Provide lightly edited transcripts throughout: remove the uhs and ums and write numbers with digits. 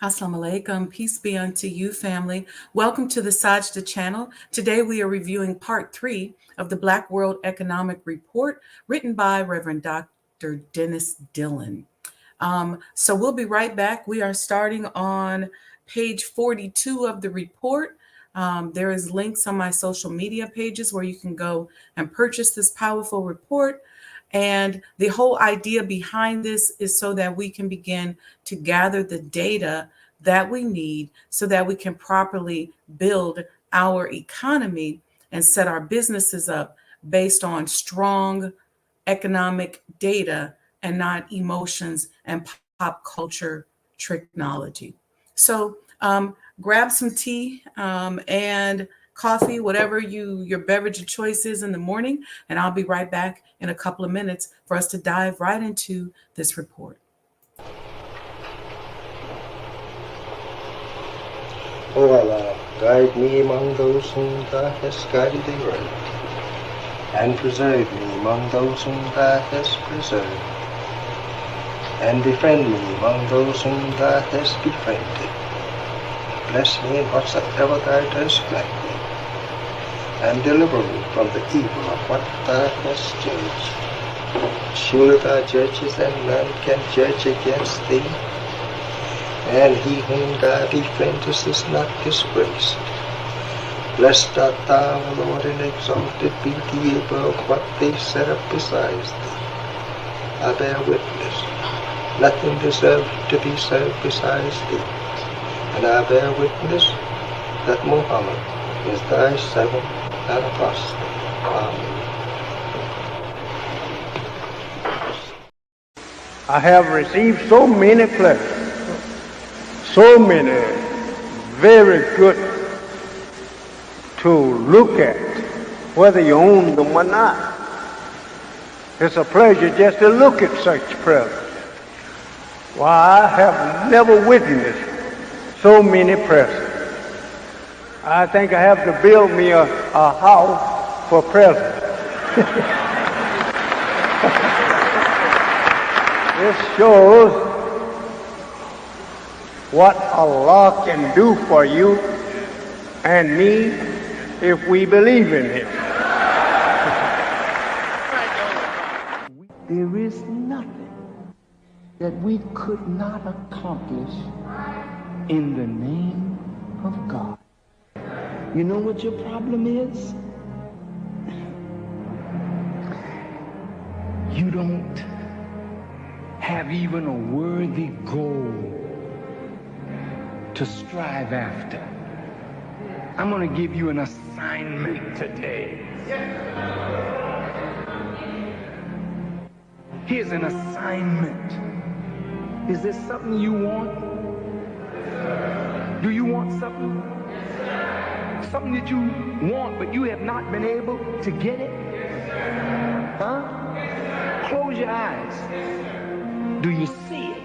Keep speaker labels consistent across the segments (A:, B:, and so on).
A: Assalamu alaikum. Peace be unto you, family. Welcome to the Sajdah channel. Today we are reviewing part 3 of the Black World Economic Report written by Rev Dr. Dillan. So we'll be right back. We are starting on page 42 of the report. There is links on my social media pages where you can go and purchase this powerful report. And the whole idea behind this is so that we can begin to gather the data that we need so that we can properly build our economy and set our businesses up based on strong economic data and not emotions and pop culture technology. So grab some tea and coffee, whatever your beverage of choice is in the morning, and I'll be right back in a couple of minutes for us to dive right into this report.
B: O Allah, guide me among those whom Thou hast guided aright, and preserve me among those whom Thou hast preserved, and befriend me among those whom Thou hast befriended. Bless me in whatsoever Thou dost grant me, and deliver me from the evil of what Thou hast judged. Surely Thou judges, and none can judge against Thee, and he whom Thou befriendest is not disgraced. Blessed art Thou, O Lord, and exalted be Thee above what they set up besides Thee. I bear witness, nothing deserves to be served besides Thee, and I bear witness that Muhammad is Thy servant and apostle. Amen.
C: I have received so many pleasures, so many very good to look at, whether you own them or not. It's a pleasure just to look at such presents. Why, I have never witnessed so many presents. I think I have to build me a house for presents. This shows what Allah can do for you and me if we believe in Him.
D: There is nothing that we could not accomplish in the name of God. You know what your problem is? You don't have even a worthy goal to strive after. I'm going to give you an assignment today. Here's an assignment. Is there something you want? Do you want something? Something that you want, but you have not been able to get it? Huh? Close your eyes. Do you see it?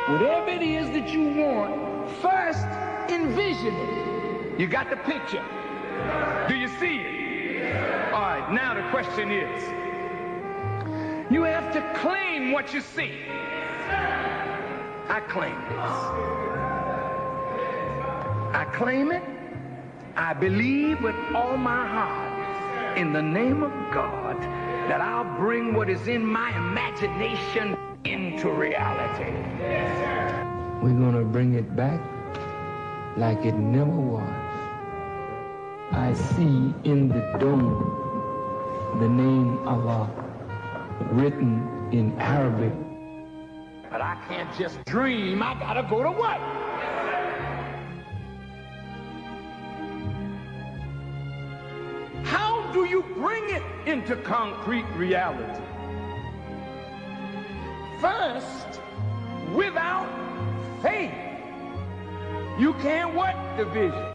D: Whatever it is that you want, first envision it. You got the picture. Do you see it? All right, now the question is, you have to claim what you see. I claim this. I claim it. I believe with all my heart in the name of God that I'll bring what is in my imagination into reality. We're going to bring it back like it never was. I see in the dome the name Allah written in Arabic. But I can't just dream. I got to go to work. How do you bring it into concrete reality? First, without faith, you can't work the vision.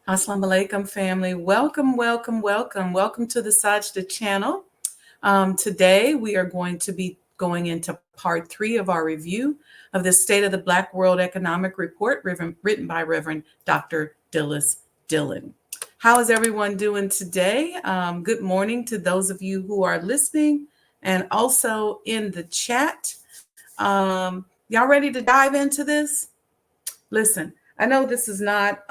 A: Assalamu alaikum, family. Welcome, welcome, welcome. Welcome to the Sajdah channel. Today, we are going to be going into part 3 of our review of the State of the Black World Economic Report written by Rev Dr. Dillan. How is everyone doing today? Good morning to those of you who are listening and also in the chat. Y'all ready to dive into this? Listen, I know this is not...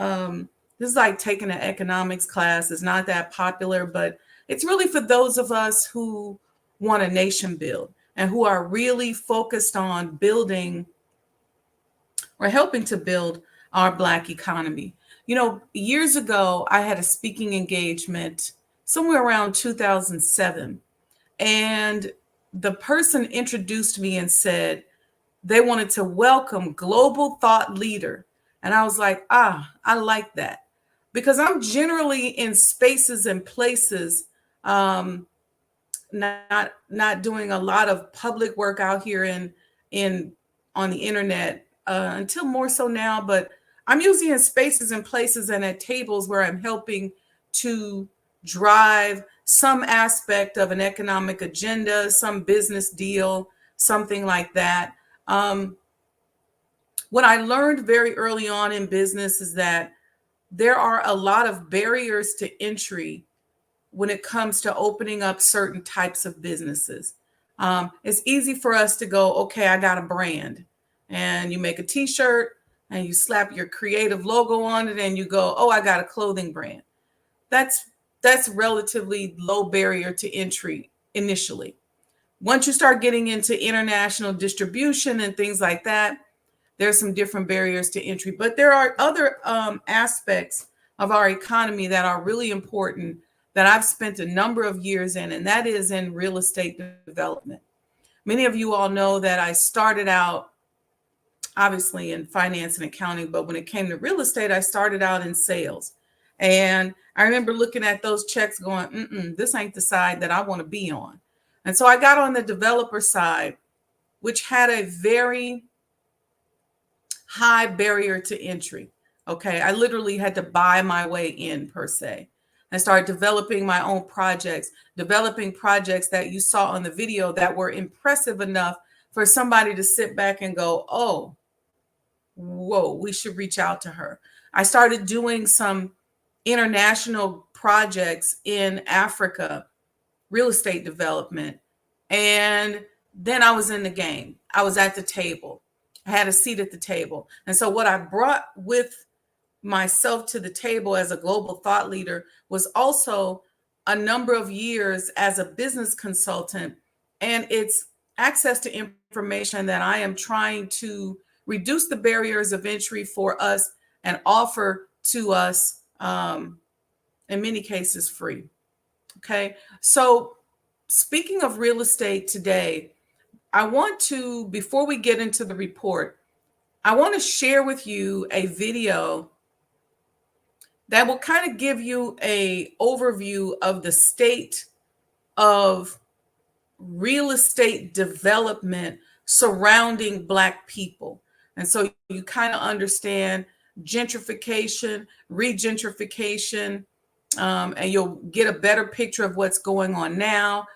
A: this is like taking an economics class. It's not that popular, but it's really for those of us who want a nation build and who are really focused on building or helping to build our Black economy. You know, years ago, I had a speaking engagement somewhere around 2007, and the person introduced me and said they wanted to welcome global thought leader. And I was like, I like that. Because I'm generally in spaces and places, not doing a lot of public work out here on the internet until more so now. But I'm usually in spaces and places and at tables where I'm helping to drive some aspect of an economic agenda, some business deal, something like that. What I learned very early on in business is that there are a lot of barriers to entry when it comes to opening up certain types of businesses. It's easy for us to go, okay, I got a brand, and you make a t-shirt and you slap your creative logo on it and you go, oh, I got a clothing brand. That's relatively low barrier to entry initially. Once you start getting into international distribution and things like that, there's some different barriers to entry, but there are other aspects of our economy that are really important that I've spent a number of years in, and that is in real estate development. Many of you all know that I started out obviously in finance and accounting, but when it came to real estate, I started out in sales. And I remember looking at those checks going, this ain't the side that I want to be on. And so I got on the developer side, which had a very high barrier to entry. Okay, I literally had to buy my way in per se. I started developing my own projects, developing projects that you saw on the video that were impressive enough for somebody to sit back and go, oh, whoa, we should reach out to her. I started doing some international projects in Africa, real estate development. And then I was in the game. I was at the table. I had a seat at the table. And so what I brought with myself to the table as a global thought leader was also a number of years as a business consultant. And it's access to information that I am trying to reduce the barriers of entry for us and offer to us, in many cases, free. Okay. So speaking of real estate today, I want to, before we get into the report, I want to share with you a video that will kind of give you an overview of the state of real estate development surrounding Black people. And so you kind of understand gentrification, regentrification, and you'll get a better picture of what's going on now.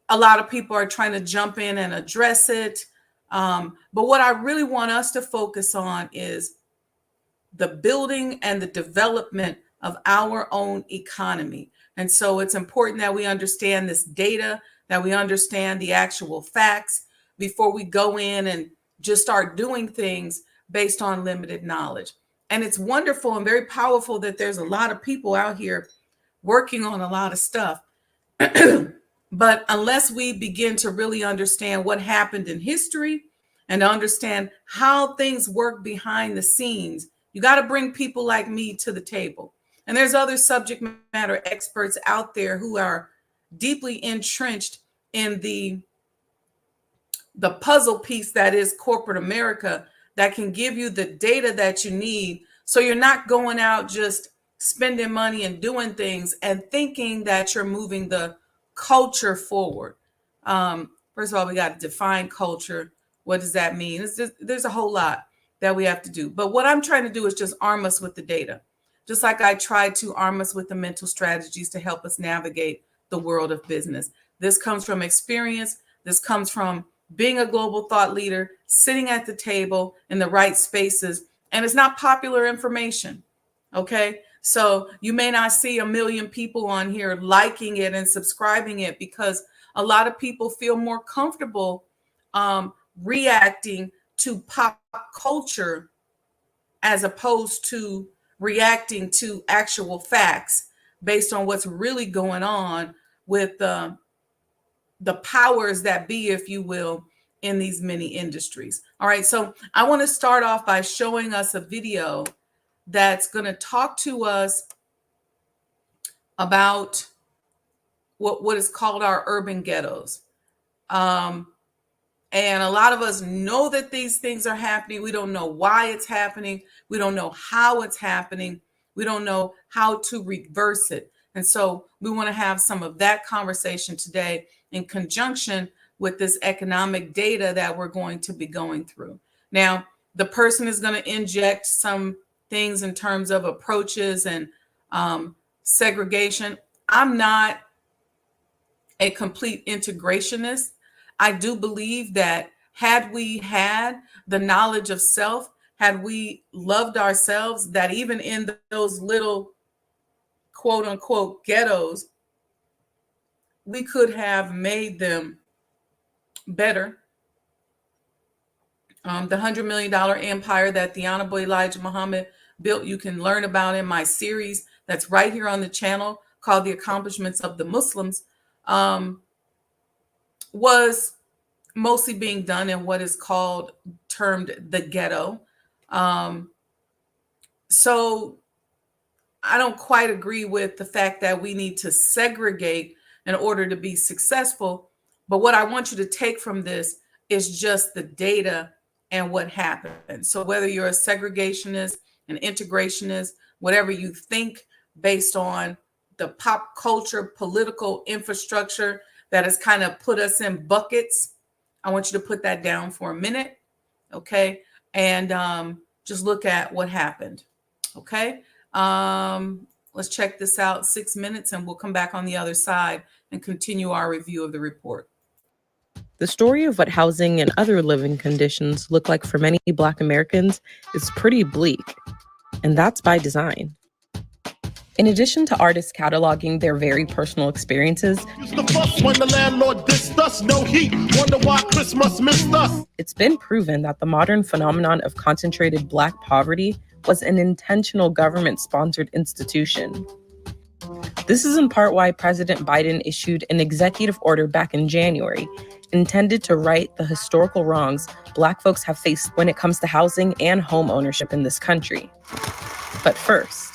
A: A lot of people are trying to jump in and address it. But what I really want us to focus on is the building and the development of our own economy. And so it's important that we understand this data, that we understand the actual facts before we go in and just start doing things based on limited knowledge. And it's wonderful and very powerful that there's a lot of people out here working on a lot of stuff. But unless we begin to really understand what happened in history and understand how things work behind the scenes, you got to bring people like me to the table. And there's other subject matter experts out there who are deeply entrenched in the puzzle piece that is corporate America, that can give you the data that you need, so you're not going out just spending money and doing things and thinking that you're moving the culture forward. First of all, we got to define culture. What does that mean? There's a whole lot that we have to do. But what I'm trying to do is just arm us with the data, just like I tried to arm us with the mental strategies to help us navigate the world of business. This comes from experience. This comes from being a global thought leader, sitting at the table in the right spaces. And it's not popular information. Okay. So you may not see 1 million people on here liking it and subscribing it, because a lot of people feel more comfortable reacting to pop culture as opposed to reacting to actual facts based on what's really going on with the powers that be, if you will, in these many industries. All right, so I want to start off by showing us a video that's going to talk to us about what is called our urban ghettos. And a lot of us know that these things are happening. We don't know why it's happening. We don't know how it's happening. We don't know how to reverse it. And so we want to have some of that conversation today in conjunction with this economic data that we're going to be going through. Now, the person is going to inject some things in terms of approaches and segregation. I'm not a complete integrationist. I do believe that had we had the knowledge of self, had we loved ourselves, that even in those little quote unquote ghettos, we could have made them better. The $100 million empire that the Honorable Elijah Muhammad built, you can learn about in my series that's right here on the channel called The Accomplishments of the Muslims, was mostly being done in what is termed the ghetto. So I don't quite agree with the fact that we need to segregate in order to be successful. But what I want you to take from this is just the data and what happened. So whether you're a segregationist, an integrationist, whatever you think based on the pop culture, political infrastructure that has kind of put us in buckets, I want you to put that down for a minute, okay? And just look at what happened, okay? Let's check this out, 6 minutes, and we'll come back on the other side and continue our review of the report.
E: The story of what housing and other living conditions look like for many Black Americans is pretty bleak, and that's by design. In addition to artists cataloging their very personal experiences,
F: When the landlord dissed us, no heat. Wonder why Christmas missed us.
E: it's been proven that the modern phenomenon of concentrated Black poverty was an intentional government-sponsored institution. This is in part why President Biden issued an executive order back in January, intended to right the historical wrongs Black folks have faced when it comes to housing and home ownership in this country. But first,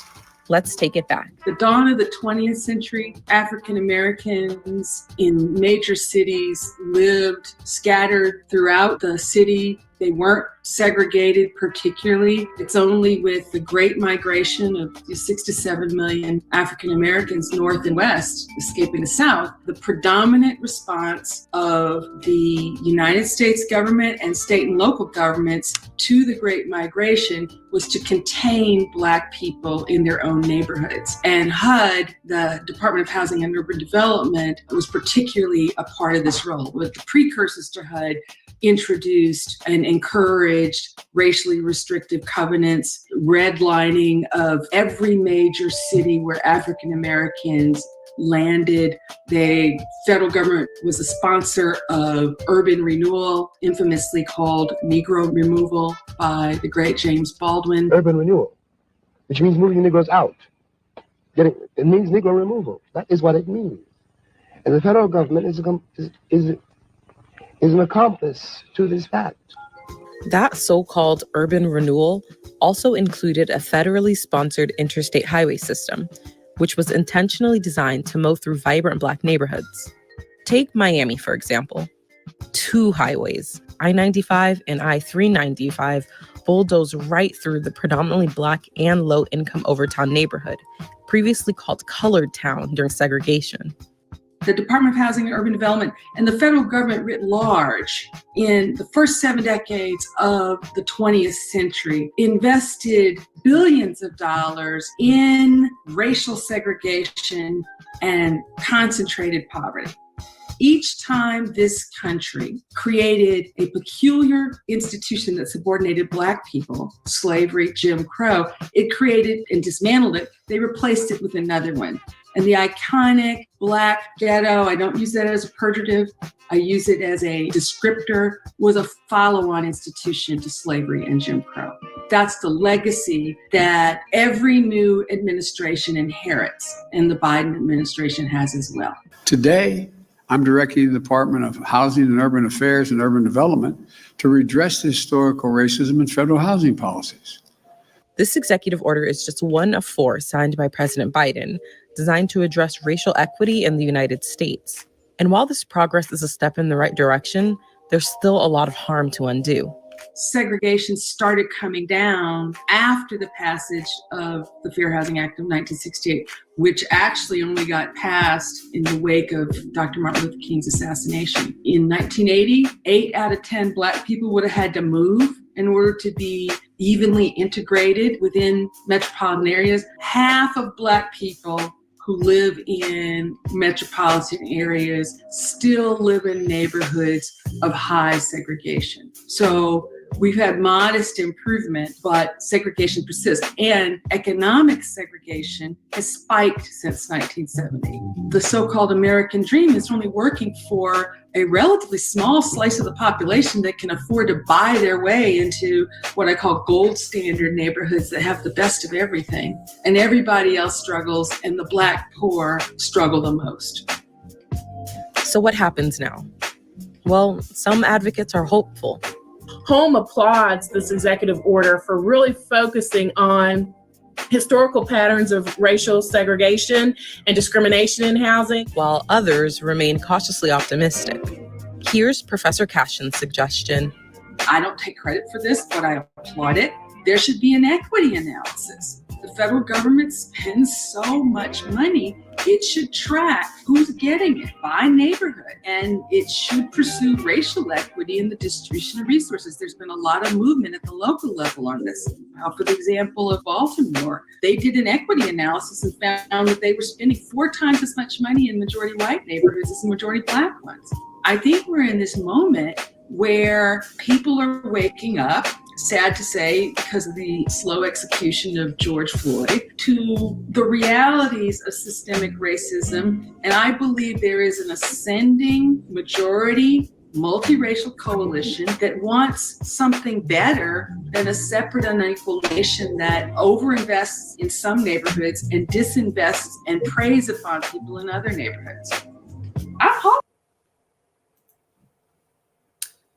E: let's take it back.
G: The dawn of the 20th century, African Americans in major cities lived scattered throughout the city. They weren't segregated particularly. It's only with the Great Migration of 6 to 7 million African Americans north and west escaping the South, the predominant response of the United States government and state and local governments to the Great Migration was to contain Black people in their own neighborhoods. And HUD, the Department of Housing and Urban Development, was particularly a part of this role. With the precursors to HUD, introduced and encouraged racially restrictive covenants, redlining of every major city where African Americans landed. The federal government was a sponsor of urban renewal, infamously called Negro removal by the great James Baldwin.
H: Urban renewal, which means moving Negroes out. It means Negro removal. That is what it means. And the federal government is an accomplice to this fact.
E: That so-called urban renewal also included a federally sponsored interstate highway system, which was intentionally designed to mow through vibrant Black neighborhoods. Take Miami, for example. 2 highways, I-95 and I-395, bulldoze right through the predominantly Black and low-income Overtown neighborhood, previously called Colored Town during segregation.
G: The Department of Housing and Urban Development and the federal government writ large in the first 7 decades of the 20th century invested billions of dollars in racial segregation and concentrated poverty. Each time this country created a peculiar institution that subordinated Black people, slavery, Jim Crow, it created and dismantled it. They replaced it with another one. And the iconic Black ghetto, I don't use that as a pejorative, I use it as a descriptor, was a follow-on institution to slavery and Jim Crow. That's the legacy that every new administration inherits, and the Biden administration has as well.
I: Today, I'm directing the Department of Housing and Urban Affairs and Urban Development to redress the historical racism in federal housing policies.
E: This executive order is just one of 4 signed by President Biden, designed to address racial equity in the United States. And while this progress is a step in the right direction, there's still a lot of harm to undo.
G: Segregation started coming down after the passage of the Fair Housing Act of 1968, which actually only got passed in the wake of Dr. Martin Luther King's assassination. In 1980, 8 out of 10 Black people would have had to move in order to be evenly integrated within metropolitan areas. Half of Black people who live in metropolitan areas still live in neighborhoods of high segregation. So we've had modest improvement, but segregation persists. And economic segregation has spiked since 1970. The so-called American dream is only working for a relatively small slice of the population that can afford to buy their way into what I call gold standard neighborhoods that have the best of everything. And everybody else struggles, and the Black poor struggle the most.
E: So what happens now? Well, some advocates are hopeful.
J: Home applauds this executive order for really focusing on historical patterns of racial segregation and discrimination in housing,
E: while others remain cautiously optimistic. Here's Professor Cashin's suggestion.
G: I don't take credit for this, but I applaud it. There should be an equity analysis. The federal government spends so much money, it should track who's getting it by neighborhood, and it should pursue racial equity in the distribution of resources. There's been a lot of movement at the local level on this. For the example of Baltimore, they did an equity analysis and found that they were spending 4 times as much money in majority white neighborhoods as the majority Black ones. I think we're in this moment where people are waking up, sad to say, because of the slow execution of George Floyd, to the realities of systemic racism. And I believe there is an ascending majority multiracial coalition that wants something better than a separate unequal nation that overinvests in some neighborhoods and disinvests and preys upon people in other neighborhoods. I'm hoping.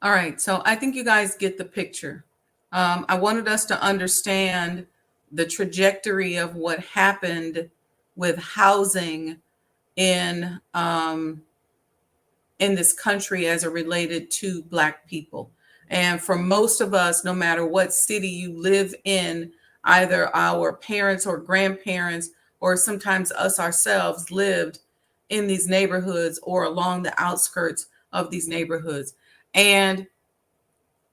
A: All right, so I think you guys get the picture. I wanted us to understand the trajectory of what happened with housing in this country as it related to Black people. And for most of us, no matter what city you live in, either our parents or grandparents, or sometimes us ourselves, lived in these neighborhoods or along the outskirts of these neighborhoods. And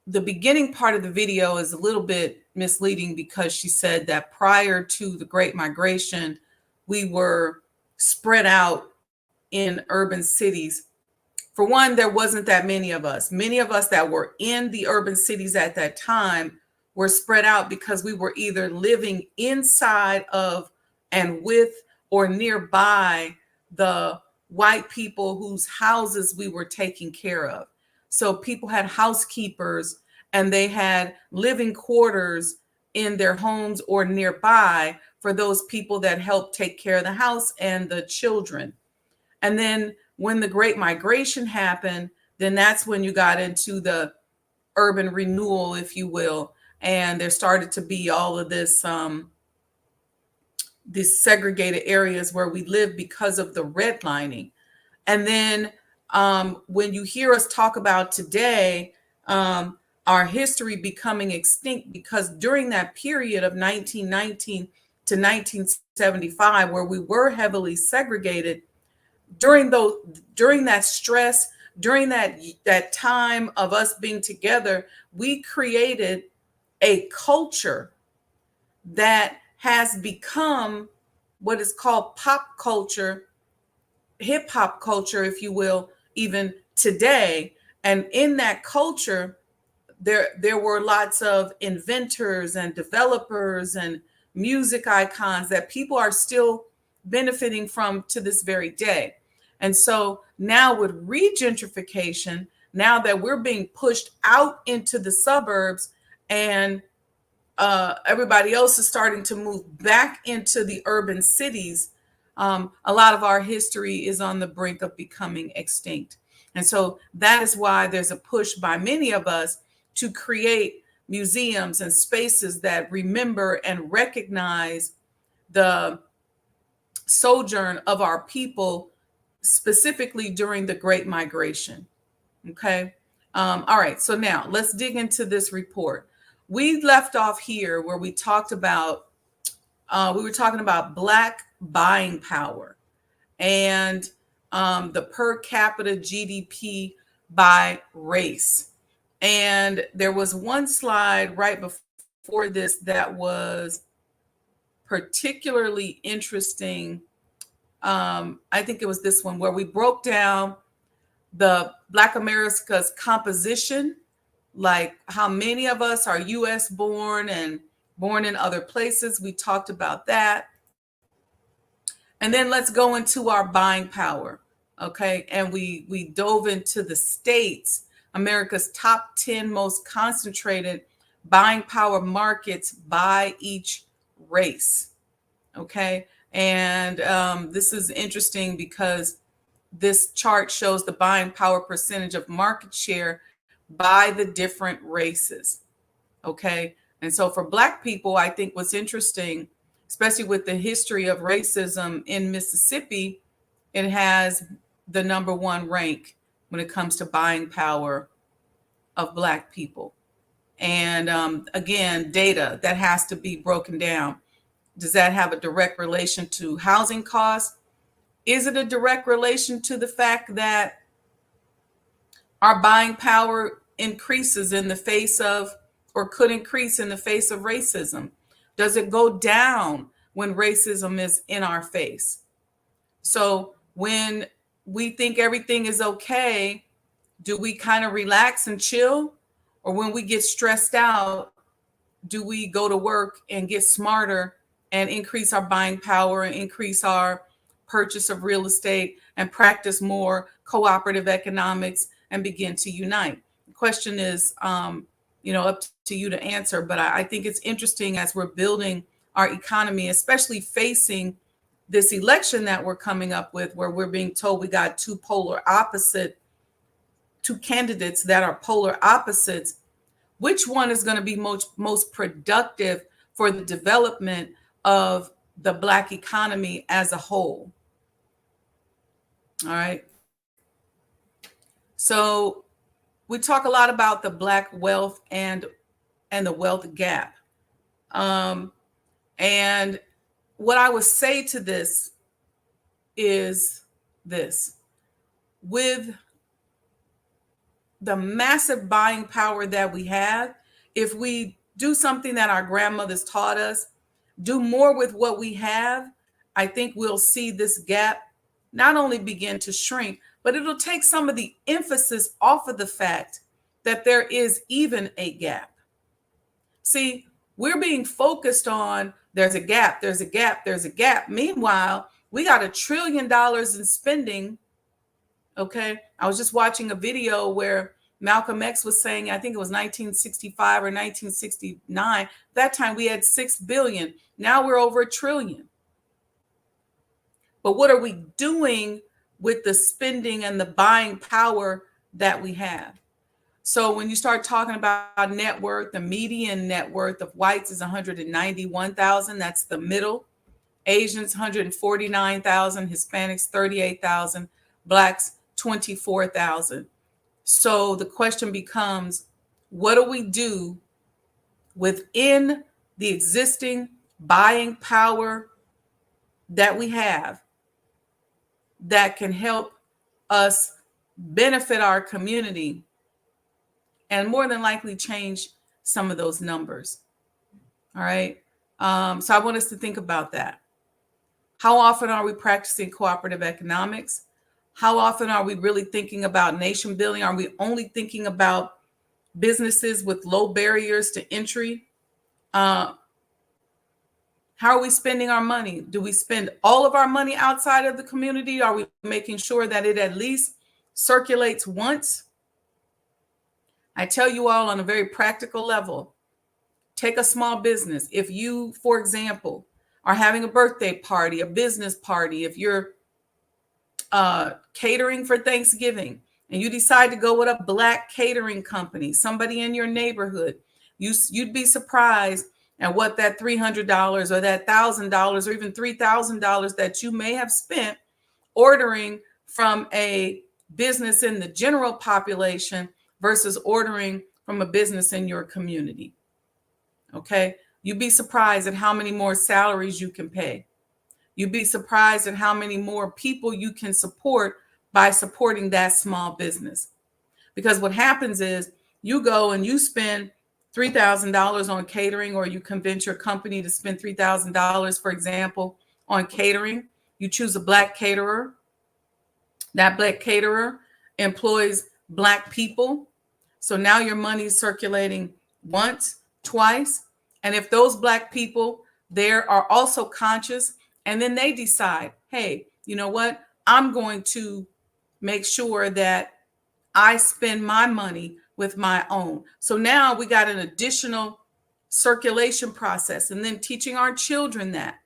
A: the beginning part of the video is a little bit misleading because she said that prior to the Great Migration, we were spread out in urban cities. For one, there wasn't that many of us. Many of us that were in the urban cities at that time were spread out because we were either living inside of and with or nearby the white people whose houses we were taking care of. So people had housekeepers and they had living quarters in their homes or nearby for those people that helped take care of the house and the children. And then when the Great Migration happened, then that's when you got into the urban renewal, if you will. and there started to be all of this these segregated areas where we live because of the redlining. And then when you hear us talk about today, our history becoming extinct, because during that period of 1919 to 1975, where we were heavily segregated, during that stress, during that time of us being together, we created a culture that has become what is called pop culture, hip hop culture, if you will, even today. And in that culture, there were lots of inventors and developers and music icons that people are still benefiting from to this very day. And so now with regentrification, now that we're being pushed out into the suburbs, and everybody else is starting to move back into the urban cities, a lot of our history is on the brink of becoming extinct. And so that is why there's a push by many of us to create museums and spaces that remember and recognize the sojourn of our people, specifically during the Great Migration. Okay. All right. So now let's dig into this report. We left off here where we talked about, we were talking about Black buying power and the per capita GDP by race. And there was one slide right before this that was particularly interesting. I think it was this one where we broke down the Black America's composition, like how many of us are US born and born in other places. We talked about that. And then let's go into our buying power. Okay. And we dove into the states, America's top 10 most concentrated buying power markets by each race. Okay. And this is interesting because this chart shows the buying power percentage of market share by the different races. Okay. And so for Black people, I think what's interesting, especially with the history of racism in Mississippi, it has the number one rank when it comes to buying power of Black people. And again, data that has to be broken down. Does that have a direct relation to housing costs? Is it a direct relation to the fact that our buying power increases in the face of, or could increase in the face of racism? Does it go down when racism is in our face? So when we think everything is okay, do we kind of relax and chill? Or when we get stressed out, do we go to work and get smarter and increase our buying power and increase our purchase of real estate and practice more cooperative economics and begin to unite? The question is, up to you to answer. But I think it's interesting as we're building our economy, especially facing this election that we're coming up with, where we're being told we got two candidates that are polar opposites. Which one is going to be most productive for the development of the Black economy as a whole? All right. So we talk a lot about the Black wealth and the wealth gap. And what I would say to this is this: with the massive buying power that we have, if we do something that our grandmothers taught us, do more with what we have, I think we'll see this gap not only begin to shrink, but it'll take some of the emphasis off of the fact that there is even a gap. See, we're being focused on there's a gap, there's a gap, there's a gap. Meanwhile, we got $1 trillion in spending. Okay. I was just watching a video where Malcolm X was saying, I think it was 1965 or 1969. That time we had 6 billion. Now we're over $1 trillion. But what are we doing with the spending and the buying power that we have? So when you start talking about net worth, the median net worth of whites is 191,000. That's the middle. Asians, 149,000. Hispanics, 38,000. Blacks, 24,000. So the question becomes, what do we do within the existing buying power that we have that can help us benefit our community and more than likely change some of those numbers? All right. So I want us to think about that. How often are we practicing cooperative economics? How often are we really thinking about nation building? Are we only thinking about businesses with low barriers to entry? How are we spending our money? Do we spend all of our money outside of the community? Are we making sure that it at least circulates once? I tell you all on a very practical level, take a small business. If you, for example, are having a birthday party, a business party, if you're catering for Thanksgiving and you decide to go with a Black catering company, somebody in your neighborhood, you'd be surprised at what that $300 or that $1,000 or even $3,000 that you may have spent ordering from a business in the general population versus ordering from a business in your community. Okay, you'd be surprised at how many more salaries you can pay. You'd be surprised at how many more people you can support by supporting that small business. Because what happens is you go and you spend $3,000 on catering, or you convince your company to spend $3,000, for example, on catering. You choose a Black caterer. That Black caterer employs Black people. So now your money is circulating once, twice. And if those Black people there are also conscious, and then they decide, hey, you know what? I'm going to make sure that I spend my money with my own. So now we got an additional circulation process, and then teaching our children that.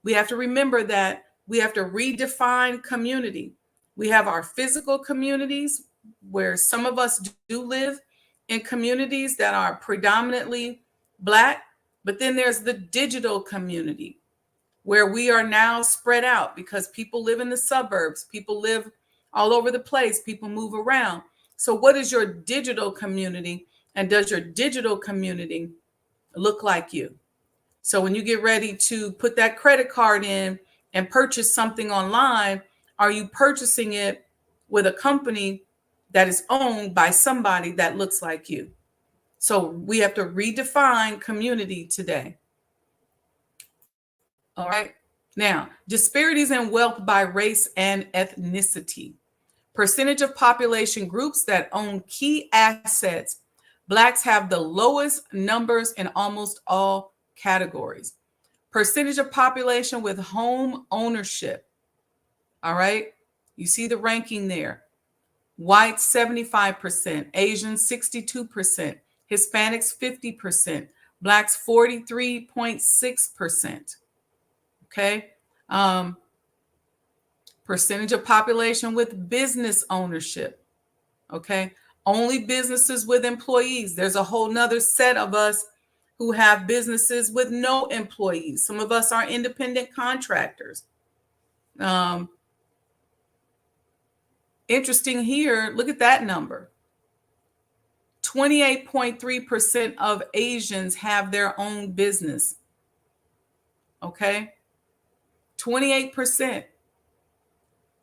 A: We have to remember that we have to redefine community. We have our physical communities where some of us do live in communities that are predominantly Black, but then there's the digital community where we are now spread out because people live in the suburbs, people live all over the place, people move around. So what is your digital community, and does your digital community look like you? So when you get ready to put that credit card in and purchase something online, are you purchasing it with a company that is owned by somebody that looks like you? So we have to redefine community today. All right. Now, disparities in wealth by race and ethnicity. Percentage of population groups that own key assets. Blacks have the lowest numbers in almost all categories. Percentage of population with home ownership. All right. You see the ranking there. Whites, 75%. Asians, 62%. Hispanics, 50%. Blacks, 43.6%. Okay. Percentage of population with business ownership. Okay. Only businesses with employees. There's a whole nother set of us who have businesses with no employees. Some of us are independent contractors. Interesting here. Look at that number. 28.3% of Asians have their own business. Okay. 28%,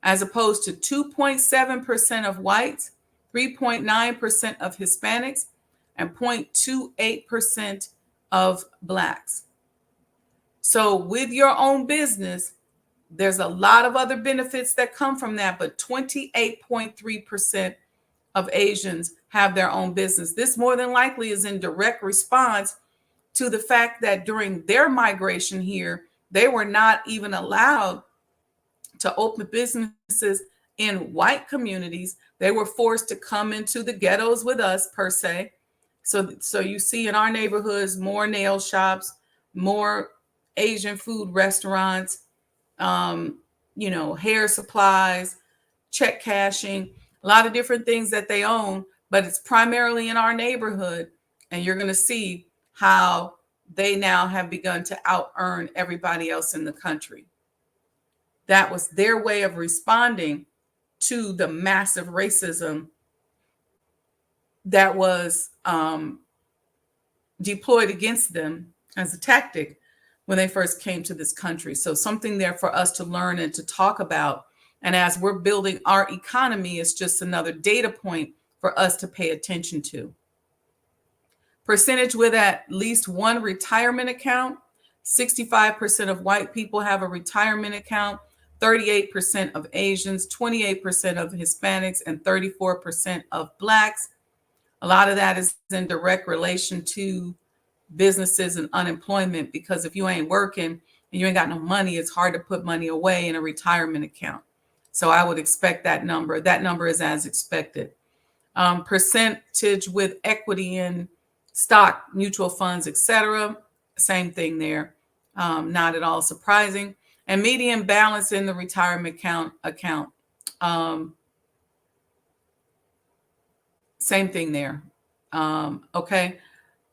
A: as opposed to 2.7% of whites, 3.9% of Hispanics, and 0.28% of Blacks. So with your own business, there's a lot of other benefits that come from that, but 28.3% of Asians have their own business. This more than likely is in direct response to the fact that during their migration here, they were not even allowed to open businesses in white communities. They were forced to come into the ghettos with us, per se. So you see in our neighborhoods, more nail shops, more Asian food restaurants, hair supplies, check cashing, a lot of different things that they own. but it's primarily in our neighborhood. And you're going to see how they now have begun to out-earn everybody else in the country. That was their way of responding to the massive racism that was deployed against them as a tactic when they first came to this country. So something there for us to learn and to talk about. And as we're building our economy, it's just another data point for us to pay attention to. Percentage with at least one retirement account. 65% of white people have a retirement account, 38% of Asians, 28% of Hispanics, and 34% of Blacks. A lot of that is in direct relation to businesses and unemployment, because if you ain't working and you ain't got no money, it's hard to put money away in a retirement account. So I would expect that number. That number is as expected. Percentage with equity in stock, mutual funds, etc. Same thing there. Not at all surprising. And median balance in the retirement account. Same thing there. Okay.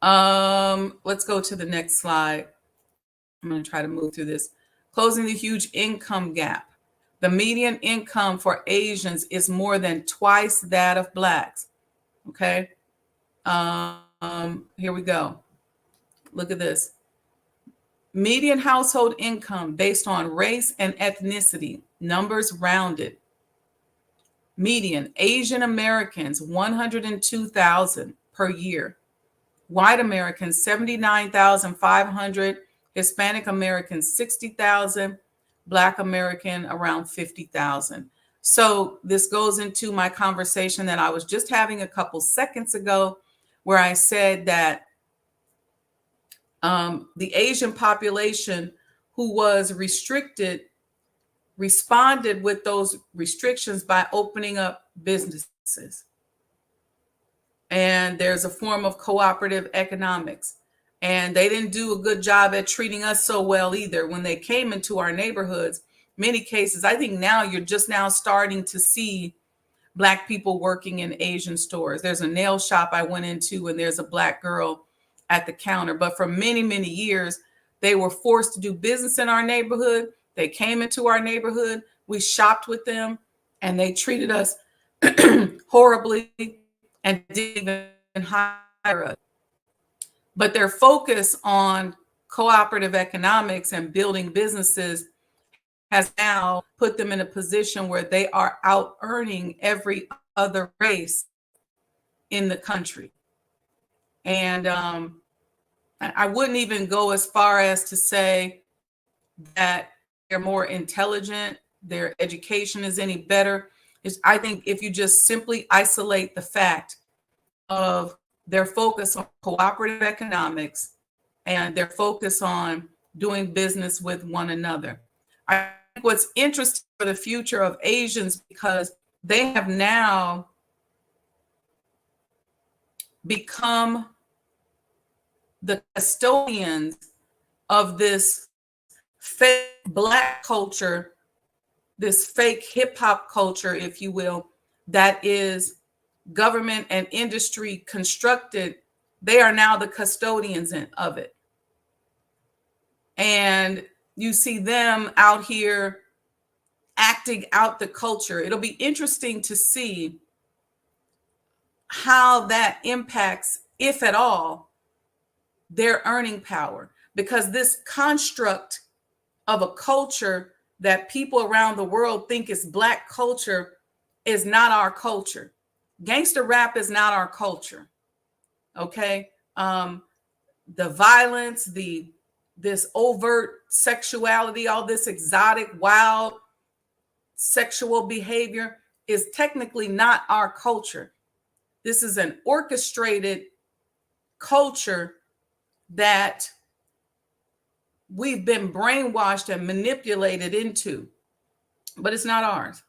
A: Let's go to the next slide. I'm going to try to move through this. Closing the huge income gap. The median income for Asians is more than twice that of Blacks. Okay. Here we go. Look at this. Median household income based on race and ethnicity, numbers rounded. Median Asian Americans, 102,000 per year. White Americans, 79,500. Hispanic Americans, 60,000. Black American, around 50,000. So this goes into my conversation that I was just having a couple seconds ago, where I said that the Asian population who was restricted responded with those restrictions by opening up businesses. And there's a form of cooperative economics. And they didn't do a good job at treating us so well either. When they came into our neighborhoods, many cases, I think now you're just now starting to see Black people working in Asian stores. There's a nail shop I went into and there's a Black girl at the counter. But for many, many years, they were forced to do business in our neighborhood. They came into our neighborhood. We shopped with them and they treated us horribly and didn't even hire us. But their focus on cooperative economics and building businesses has now put them in a position where they are out earning every other race in the country. And I wouldn't even go as far as to say that they're more intelligent, their education is any better. I think if you just simply isolate the fact of their focus on cooperative economics and their focus on doing business with one another. I think what's interesting for the future of Asians, because they have now become the custodians of this fake Black culture, this fake hip hop culture, if you will, that is government and industry constructed. They are now the custodians of it. And you see them out here acting out the culture. It'll be interesting to see how that impacts, if at all, their earning power. Because this construct of a culture that people around the world think is Black culture is not our culture. Gangster rap is not our culture. Okay. The violence, this overt sexuality, all this exotic, wild sexual behavior is technically not our culture. This is an orchestrated culture that we've been brainwashed and manipulated into, but it's not ours.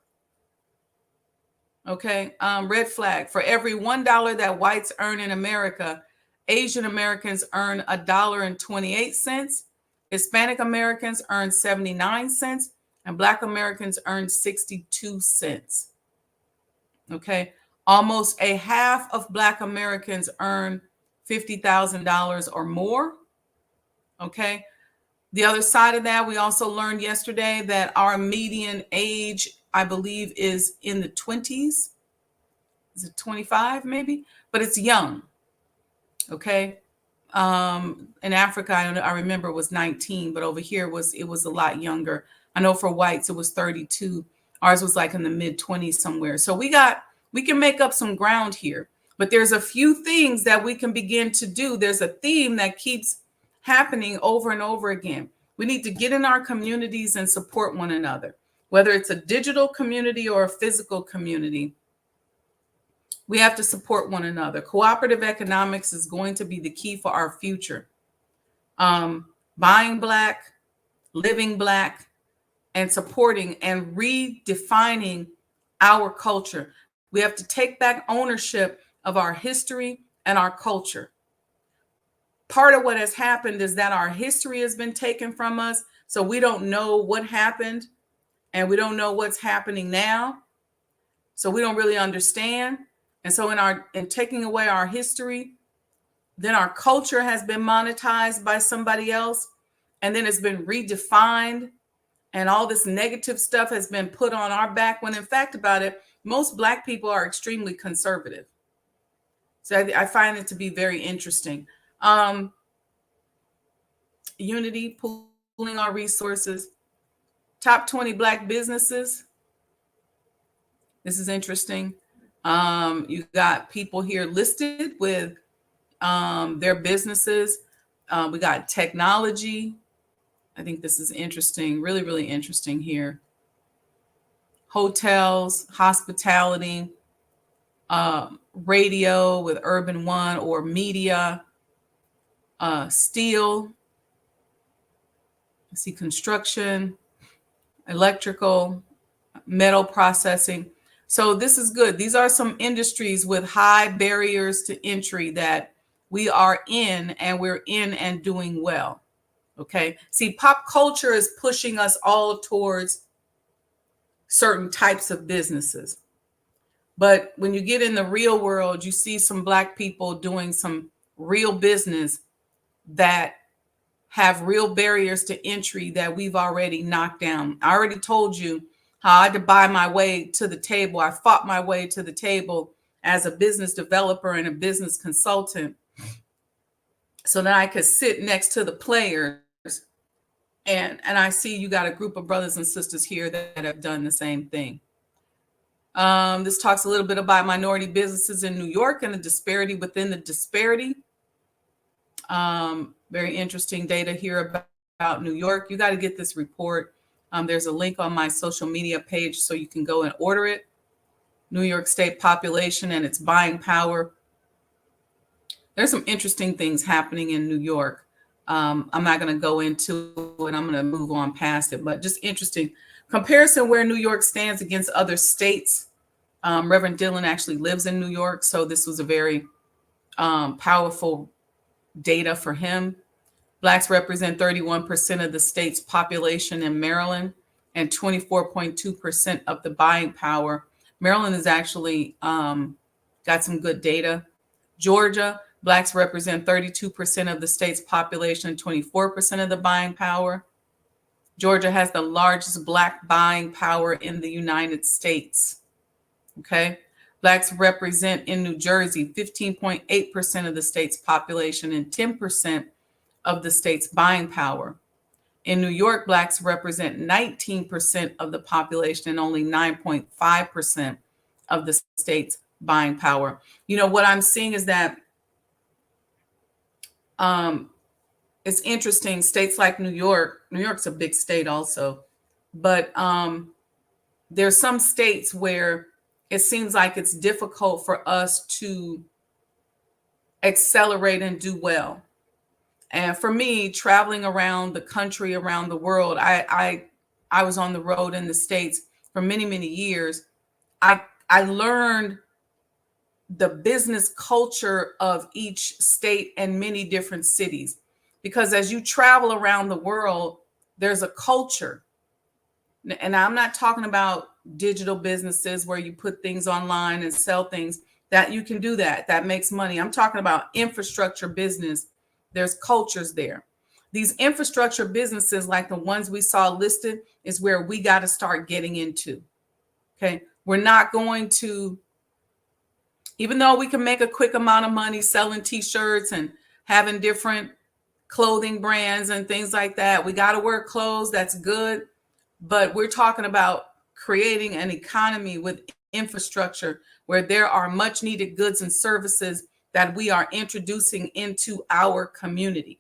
A: Okay. Red flag. For every $1 that whites earn in America, Asian Americans earn $1.28. Hispanic Americans earn 79 cents, and Black Americans earn 62 cents. Okay. Almost a half of Black Americans earn $50,000 or more. Okay. The other side of that, we also learned yesterday that our median age, I believe, is in the 20s. Is it 25 maybe? But it's young. Okay. In Africa, I remember it was 19, but over here it was a lot younger. I know for whites it was 32. Ours was like in the mid 20s somewhere. So we can make up some ground here. But there's a few things that we can begin to do. There's a theme that keeps happening over and over again. We need to get in our communities and support one another, whether it's a digital community or a physical community. We have to support one another. Cooperative economics is going to be the key for our future. Buying Black, living Black, and supporting and redefining our culture. We have to take back ownership of our history and our culture. Part of what has happened is that our history has been taken from us, so we don't know what happened, and we don't know what's happening now. So we don't really understand. And so in taking away our history, then our culture has been monetized by somebody else, and then it's been redefined, and all this negative stuff has been put on our back, when in fact about it, most Black people are extremely conservative. So I find it to be very interesting. Unity, pooling our resources. Top 20 Black businesses. This is interesting. You got people here listed with their businesses. We got technology. I think this is interesting, really, really interesting here. Hotels, hospitality, radio with Urban One or media, steel. I see construction, electrical, metal processing. So this is good. These are some industries with high barriers to entry that we are in, and we're in and doing well. Okay. See, pop culture is pushing us all towards certain types of businesses. But when you get in the real world, you see some Black people doing some real business that have real barriers to entry that we've already knocked down. I already told you how I had to buy my way to the table. I fought my way to the table as a business developer and a business consultant so that I could sit next to the players. And I see you got a group of brothers and sisters here that have done the same thing. This talks a little bit about minority businesses in New York and the disparity within the disparity. Very interesting data here about New York. You got to get this report. There's a link on my social media page so you can go and order it. New York State population and its buying power. There's some interesting things happening in New York. I'm not going to go into it. I'm going to move on past it, but just interesting comparison where New York stands against other states. Reverend Dillan actually lives in New York, so this was a very powerful data for him. Blacks represent 31% of the state's population in Maryland and 24.2% of the buying power. Maryland has actually got some good data. Georgia, Blacks represent 32% of the state's population, 24% of the buying power. Georgia has the largest Black buying power in the United States. Okay. Blacks represent in New Jersey 15.8% of the state's population and 10% of the state's buying power. In New York, Blacks represent 19% of the population and only 9.5% of the state's buying power. You know, what I'm seeing is that it's interesting. States like New York's a big state also, but there's some states where it seems like it's difficult for us to accelerate and do well. And for me, traveling around the country, around the world, I was on the road in the States for many, many years. I learned the business culture of each state and many different cities, because as you travel around the world, there's a culture. And I'm not talking about digital businesses where you put things online and sell things, that you can do that. That makes money. I'm talking about infrastructure business. There's cultures there. These infrastructure businesses, like the ones we saw listed, is where we got to start getting into. Okay. We're not going to, even though we can make a quick amount of money selling t-shirts and having different clothing brands and things like that, we got to wear clothes. That's good. But we're talking about creating an economy with infrastructure where there are much needed goods and services that we are introducing into our community.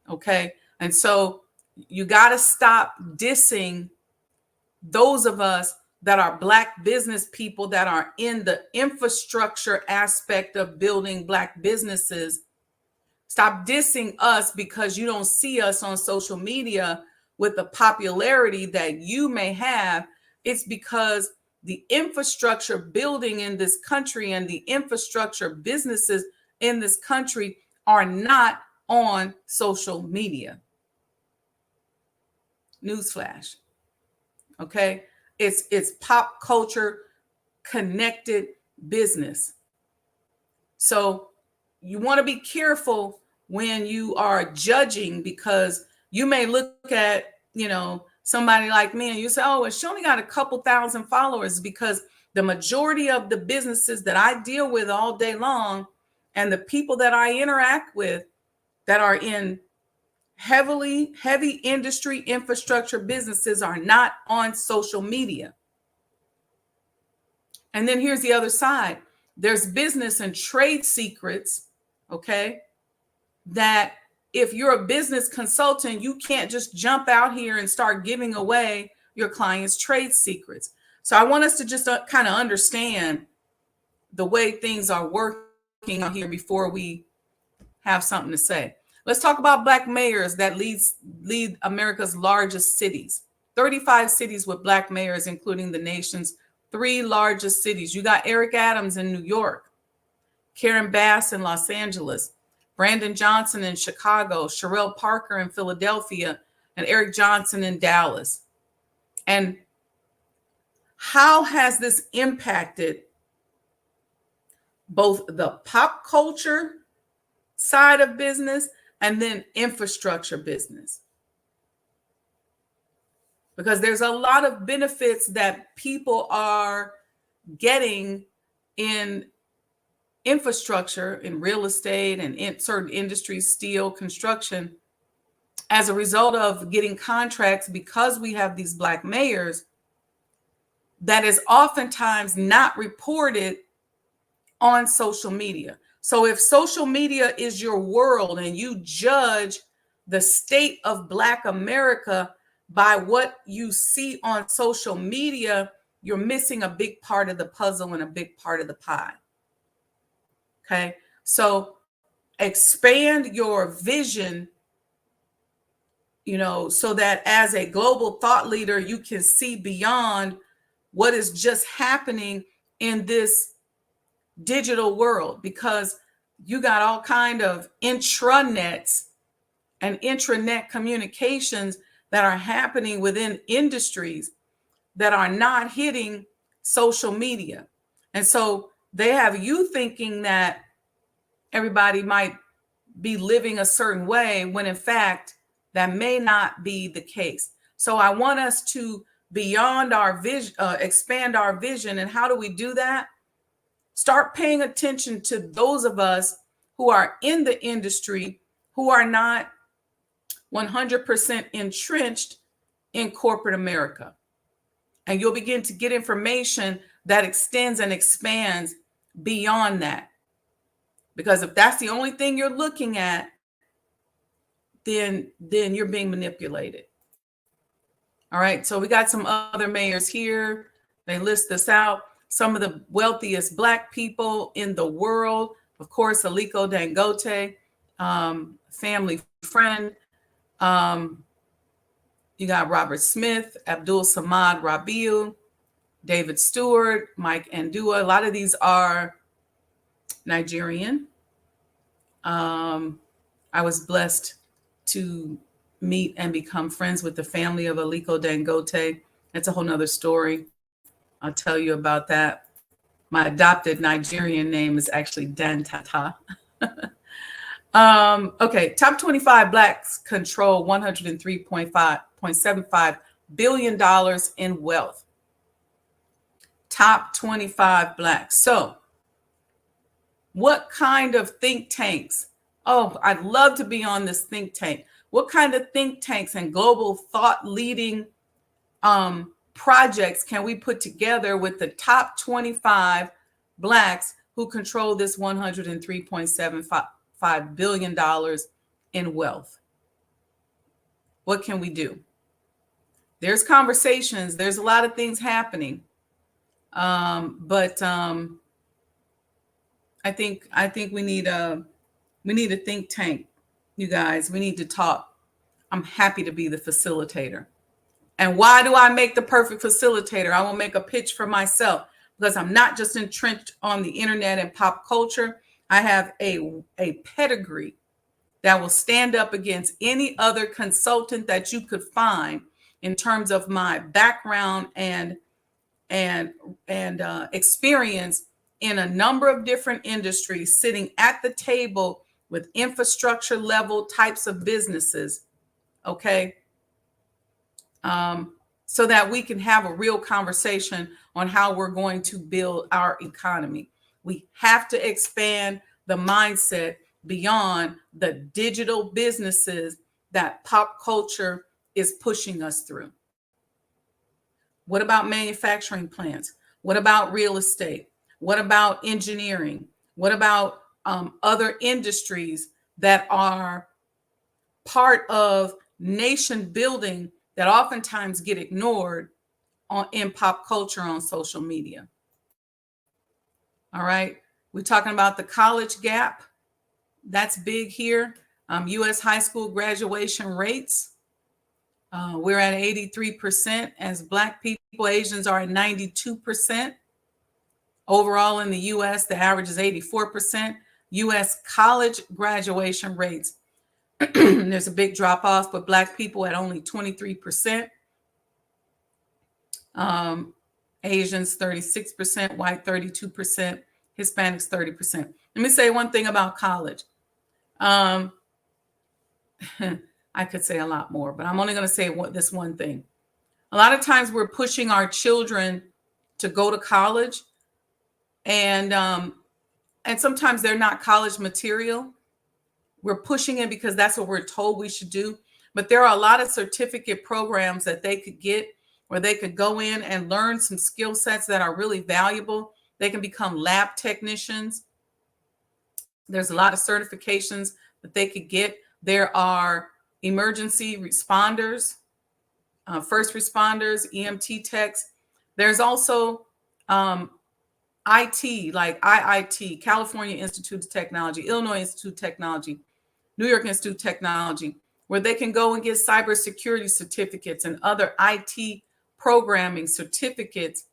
A: Okay. And so you got to stop dissing those of us that are Black business people that are in the infrastructure aspect of building Black businesses. Stop dissing us because you don't see us on social media with the popularity that you may have. It's because the infrastructure building in this country and the infrastructure businesses in this country are not on social media. Newsflash. Okay. It's pop culture connected business. So you want to be careful when you are judging, because you may look at, somebody like me and you say, oh, well, she only got a couple thousand followers, because the majority of the businesses that I deal with all day long and the people that I interact with that are in heavy industry infrastructure businesses are not on social media. And then here's the other side. There's business and trade secrets, okay, that if you're a business consultant, you can't just jump out here and start giving away your clients' trade secrets. So I want us to just kind of understand the way things are working out here before we have something to say. Let's talk about Black mayors that lead America's largest cities. 35 cities with Black mayors, including the nation's 3 largest cities. You got Eric Adams in New York, Karen Bass in Los Angeles, Brandon Johnson in Chicago, Sherelle Parker in Philadelphia, and Eric Johnson in Dallas. And how has this impacted both the pop culture side of business and then infrastructure business? Because there's a lot of benefits that people are getting in infrastructure, in real estate and in certain industries, steel, construction, as a result of getting contracts, because we have these Black mayors, that is oftentimes not reported on social media. So if social media is your world and you judge the state of Black America by what you see on social media, you're missing a big part of the puzzle and a big part of the pie. Okay, so expand your vision, so that as a global thought leader, you can see beyond what is just happening in this digital world, because you got all kind of intranets and intranet communications that are happening within industries that are not hitting social media. And so they have you thinking that everybody might be living a certain way, when in fact that may not be the case. So I want us to beyond our vision, expand our vision. And how do we do that? Start paying attention to those of us who are in the industry, who are not 100% entrenched in corporate America. And you'll begin to get information that extends and expands beyond that. Because if that's the only thing you're looking at, then you're being manipulated. All right, so we got some other mayors here. They list this out. Some of the wealthiest Black people in the world. Of course, Aliko Dangote, family friend. You got Robert Smith, Abdul Samad Rabiu, David Stewart, Mike Andua. A lot of these are Nigerian. I was blessed to meet and become friends with the family of Aliko Dangote. That's a whole nother story. I'll tell you about that. My adopted Nigerian name is actually Dantata. Okay, top 25 blacks control $103.75 billion in wealth. Top 25 blacks. So, what kind of think tanks? Oh, I'd love to be on this think tank. What kind of think tanks and global thought leading projects can we put together with the top 25 blacks who control this $103.75 billion in wealth? What can we do? There's conversations. There's a lot of things happening. But I think we need a think tank, you guys. We need to talk. I'm happy to be the facilitator. And why do I make the perfect facilitator? I will make a pitch for myself because I'm not just entrenched on the internet and pop culture. I have a pedigree that will stand up against any other consultant that you could find in terms of my background and experience in a number of different industries, sitting at the table with infrastructure level types of businesses. Okay. So that we can have a real conversation on how we're going to build our economy. We have to expand the mindset beyond the digital businesses that pop culture is pushing us through. What about manufacturing plants? What about real estate? What about engineering? What about other industries that are part of nation building that oftentimes get ignored in pop culture on social media? All right. We're talking about the college gap. That's big here. U.S. high school graduation rates. We're at 83% as Black people. Asians are at 92%. Overall in the U.S., the average is 84%. U.S. college graduation rates. There's a big drop off, but Black people at only 23%. Asians 36%, white 32%, Hispanics 30%. Let me say one thing about college. I could say a lot more, but I'm only going to say this one thing. A lot of times we're pushing our children to go to college, and sometimes they're not college material. We're pushing it because that's what we're told we should do. But there are a lot of certificate programs that they could get where they could go in and learn some skill sets that are really valuable. They can become lab technicians. There's a lot of certifications that they could get. There are emergency responders, first responders, EMT techs. There's also IT, like IIT, California Institute of Technology, Illinois Institute of Technology, New York Institute of Technology, where they can go and get cybersecurity certificates and other IT programming certificates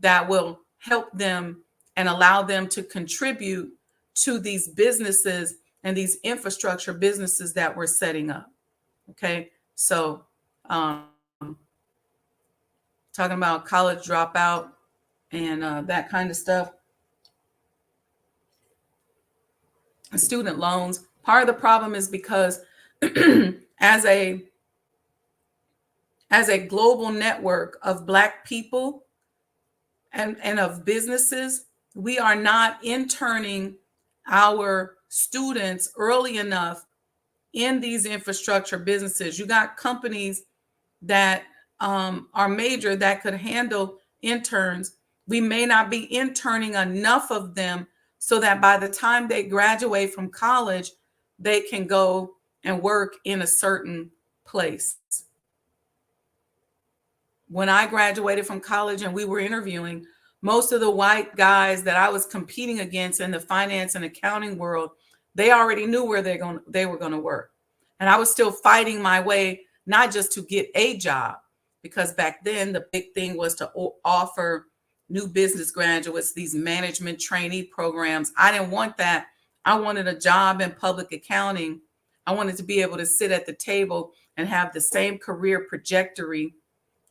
A: that will help them and allow them to contribute to these businesses and these infrastructure businesses that we're setting up. Okay, so talking about college dropout and that kind of stuff. Student loans. Part of the problem is because as a global network of Black people and of businesses, we are not interning our students early enough in these infrastructure businesses. You got companies that are major that could handle interns. We may not be interning enough of them so that by the time they graduate from college, they can go and work in a certain place. When I graduated from college and we were interviewing, most of the white guys that I was competing against in the finance and accounting world, they already knew where they were going to work. And I was still fighting my way, not just to get a job, because back then the big thing was to offer new business graduates these management trainee programs. I didn't want that. I wanted a job in public accounting. I wanted to be able to sit at the table and have the same career trajectory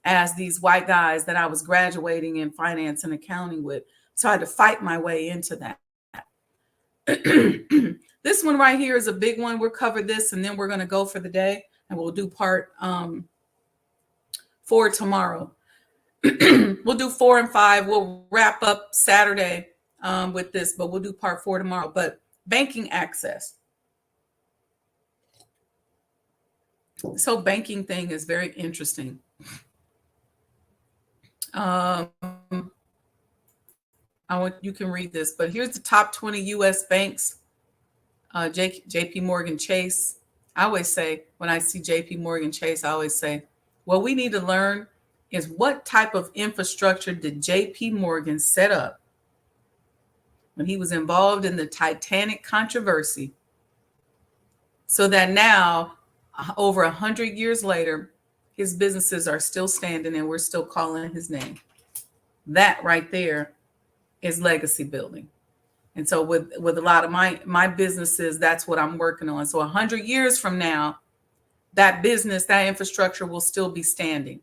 A: as these white guys that I was graduating in finance and accounting with. So I had to fight my way into that. This one right here is a big one. We'll cover this and then we're going to go for the day, and we'll do part 4 tomorrow. We'll do 4 and 5. We'll wrap up Saturday with this, but we'll do part 4 tomorrow. But banking access. This whole banking thing is very interesting. You can read this, but here's the top 20 U.S. banks. JP Morgan Chase. I always say, when I see JP Morgan Chase, I always say, what we need to learn is what type of infrastructure did JP Morgan set up when he was involved in the Titanic controversy, so that now, over 100 years later, his businesses are still standing and we're still calling his name. That right there is legacy building. And so with a lot of my businesses, that's what I'm working on. So 100 years from now, that business, that infrastructure will still be standing.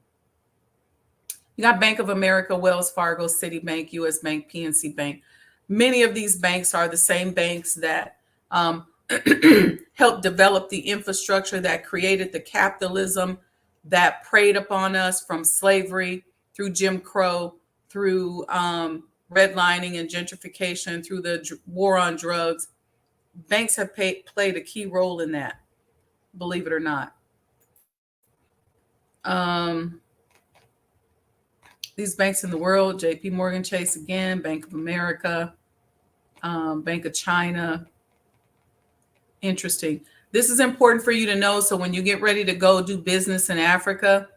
A: You got Bank of America, Wells Fargo, Citibank, US Bank, PNC Bank. Many of these banks are the same banks that helped develop the infrastructure that created the capitalism that preyed upon us from slavery through Jim Crow, through redlining and gentrification, through the war on drugs. Banks have played a key role in that, believe it or not. These banks in the world, JP Morgan Chase again, Bank of America, Bank of China. Interesting. This is important for you to know. So when you get ready to go do business in Africa,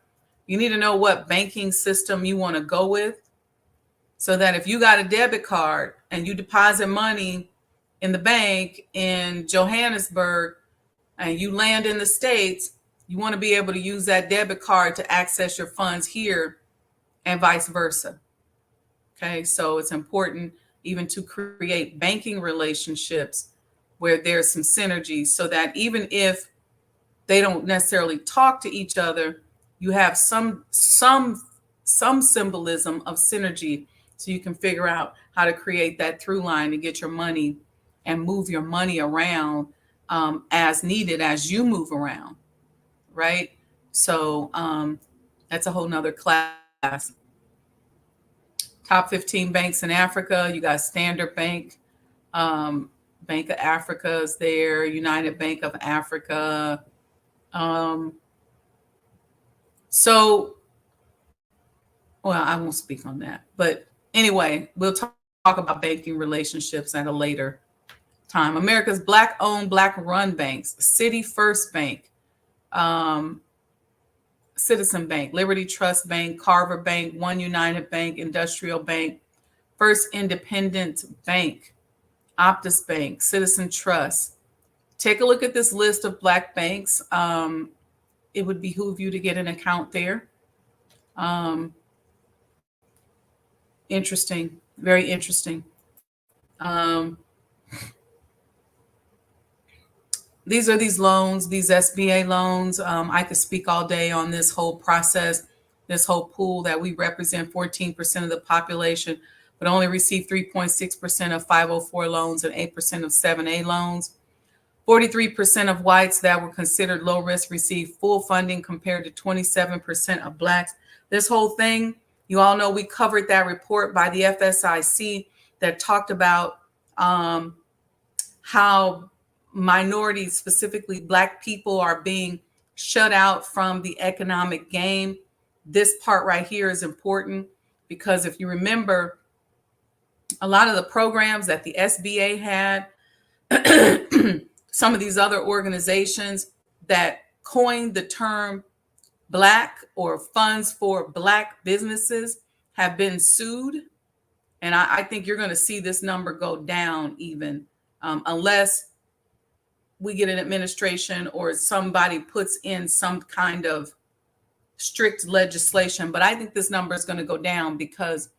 A: you need to know what banking system you want to go with, so that if you got a debit card and you deposit money in the bank in Johannesburg and you land in the States, you want to be able to use that debit card to access your funds here and vice versa. Okay, so it's important even to create banking relationships where there's some synergy, so that even if they don't necessarily talk to each other, you have some symbolism of synergy, so you can figure out how to create that through line to get your money and move your money around as needed as you move around, right? So that's a whole nother class. Top 15 banks in Africa. You got Standard Bank, Bank of Africa is there, United Bank of Africa. So, well, I won't speak on that. But anyway, we'll talk about banking relationships at a later time. America's Black-owned, Black-run banks: City First Bank, Citizen Bank, Liberty Trust Bank, Carver Bank, One United Bank, Industrial Bank, First Independent Bank, Optus Bank, Citizen Trust. Take a look at this list of Black banks. It would behoove you to get an account there. Interesting, very interesting. These are these loans, these SBA loans. I could speak all day on this whole process, this whole pool that we represent 14% of the population, but only receive 3.6% of 504 loans and 8% of 7A loans. 43% of whites that were considered low risk received full funding compared to 27% of Blacks. This whole thing, you all know we covered that report by the FSIC that talked about how minorities, specifically Black people, are being shut out from the economic game. This part right here is important because if you remember, a lot of the programs that the SBA had, some of these other organizations that coined the term Black or funds for Black businesses have been sued. And I think you're going to see this number go down even unless we get an administration or somebody puts in some kind of strict legislation. But I think this number is going to go down because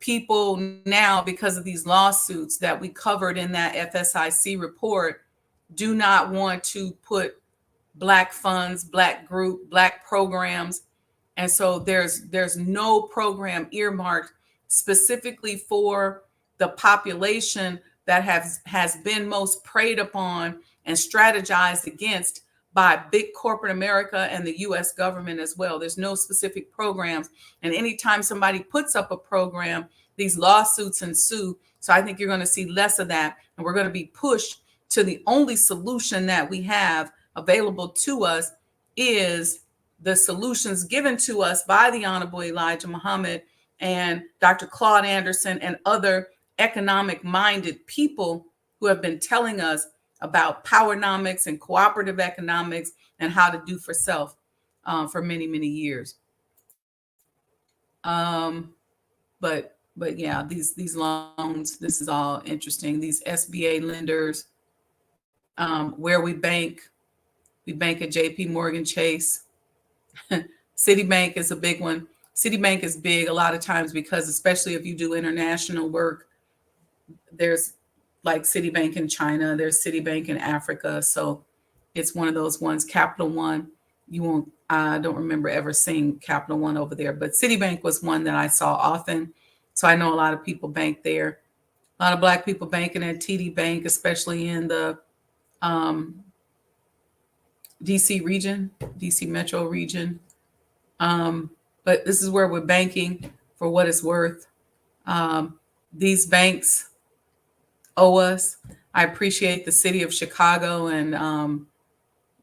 A: people now, because of these lawsuits that we covered in that FSIC report, do not want to put Black funds, Black group, Black programs, And so there's no program earmarked specifically for the population that has been most preyed upon and strategized against by big corporate America and the US government as well. There's no specific programs. And anytime somebody puts up a program, these lawsuits ensue. So I think you're going to see less of that. And we're going to be pushed to the only solution that we have available to us is the solutions given to us by the Honorable Elijah Muhammad and Dr. Claude Anderson and other economic-minded people who have been telling us about powernomics and cooperative economics and how to do for self for many, many years. But yeah, these loans, this is all interesting. These SBA lenders, where we bank at JP Morgan Chase. Citibank is a big one. Citibank is big a lot of times because, especially if you do international work, there's like Citibank in China, there's Citibank in Africa. So it's one of those ones. Capital One, I don't remember ever seeing Capital One over there, but Citibank was one that I saw often. So I know a lot of people bank there. A lot of Black people banking at TD Bank, especially in the DC region, DC metro region. But this is where we're banking for what it's worth. These banks owe us. I appreciate the city of Chicago and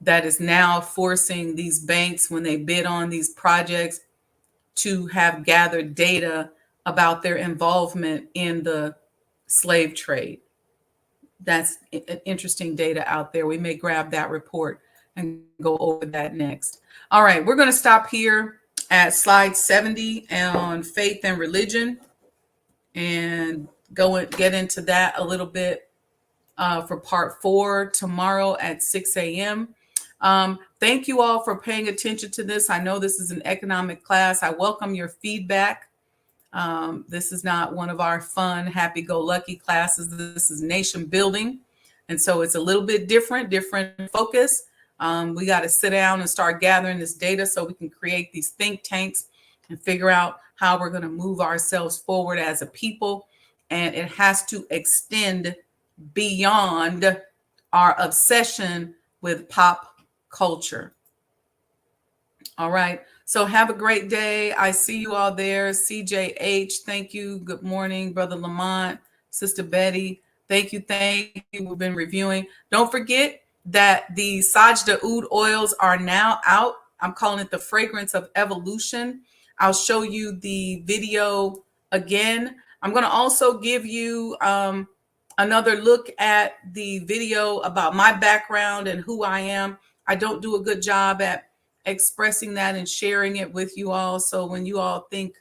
A: that is now forcing these banks when they bid on these projects to have gathered data about their involvement in the slave trade. That's interesting data out there. We may grab that report and go over that next. All right, we're going to stop here at slide 70 on faith and religion and go and get into that a little bit for part 4 tomorrow at 6 a.m. Thank you all for paying attention to this. I know this is an economic class. I welcome your feedback. This is not one of our fun, happy-go-lucky classes. This is nation building. And so it's a little bit different focus. We got to sit down and start gathering this data so we can create these think tanks and figure out how we're going to move ourselves forward as a people. And it has to extend beyond our obsession with pop culture. All right. So have a great day. I see you all there. CJH, thank you. Good morning, Brother Lamont, Sister Betty. Thank you. Thank you. We've been reviewing. Don't forget that the Sajdah oud oils are now out. I'm calling it the fragrance of evolution. I'll show you the video again. I'm going to also give you another look at the video about my background and who I am. I don't do a good job at expressing that and sharing it with you all. So when you all think,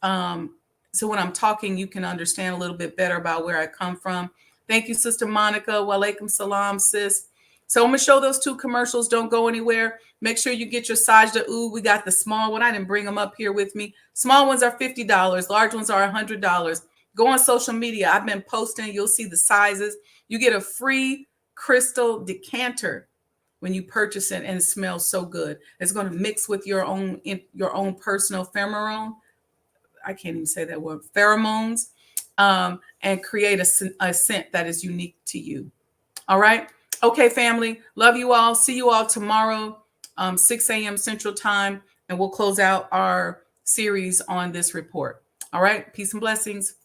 A: so when I'm talking, you can understand a little bit better about where I come from. Thank you, Sister Monica. Walaikum salam, sis. So I'm going to show those 2 commercials. Don't go anywhere. Make sure you get your Sajdah oud. We got the small one. I didn't bring them up here with me. Small ones are $50. Large ones are $100. Go on social media. I've been posting. You'll see the sizes. You get a free crystal decanter when you purchase it, and it smells so good. It's going to mix with your own personal pheromone. I can't even say that word. Pheromones. And create a scent that is unique to you. All right. Okay, family. Love you all. See you all tomorrow, 6 a.m. Central Time, and we'll close out our series on this report. All right. Peace and blessings.